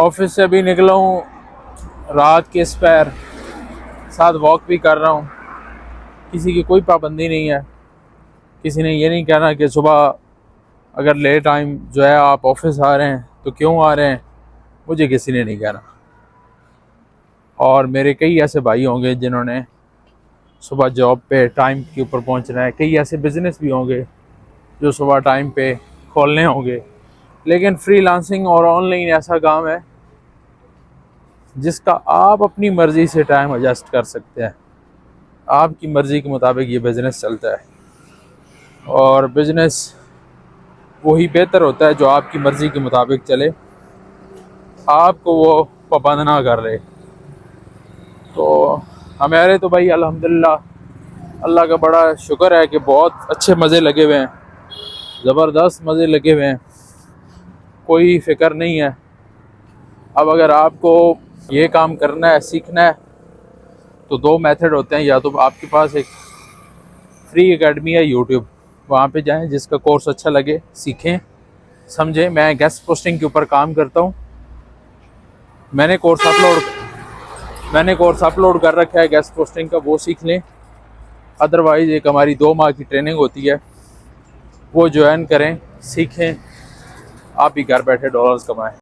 Office से अभी निकला हूँ, रात के स्पैर, साथ वॉक भी कर रहा हूँ। किसी की कोई पाबंदी नहीं है, किसी ने ये नहीं कहना कि सुबह अगर लेट टाइम जो है आप ऑफिस आ रहे हैं तो क्यों आ रहे हैं, मुझे किसी ने नहीं कहना। और मेरे कई ऐसे भाई होंगे जिन्होंने सुबह जॉब पे टाइम के ऊपर पहुंचना है, कई ऐसे बिजनेस भी होंगे जो सुबह टाइम पे खोलने होंगे। लेकिन फ्रीलांसिंग और ऑनलाइन ऐसा काम है जिसका आप अपनी मर्ज़ी से टाइम एडजस्ट कर सकते हैं। आपकी मर्ज़ी के मुताबिक ये बिज़नेस चलता है, और बिज़नेस वही बेहतर होता है जो आपकी मर्ज़ी के मुताबिक चले, आपको वो पाबंद ना कर रहे। तो हमारे तो भाई अल्हम्दुलिल्लाह अल्लाह का बड़ा शुक्र है कि बहुत अच्छे मज़े लगे हुए हैं, ज़बरदस्त मज़े लगे हुए हैं, कोई फ़िक्र नहीं है। अब अगर आपको ये काम करना है, सीखना है, तो दो मेथड होते हैं। या तो आपके पास एक फ्री एकेडमी है यूट्यूब, वहाँ पे जाएं, जिसका कोर्स अच्छा लगे सीखें समझें। मैं गेस्ट पोस्टिंग के ऊपर काम करता हूँ, मैंने कोर्स अपलोड कर रखा है गेस्ट पोस्टिंग का, वो सीख लें। अदरवाइज़ एक हमारी 2 माह की ट्रेनिंग होती है, वो ज्वाइन करें, सीखें, आप भी घर बैठे डॉलर्स कमाएं।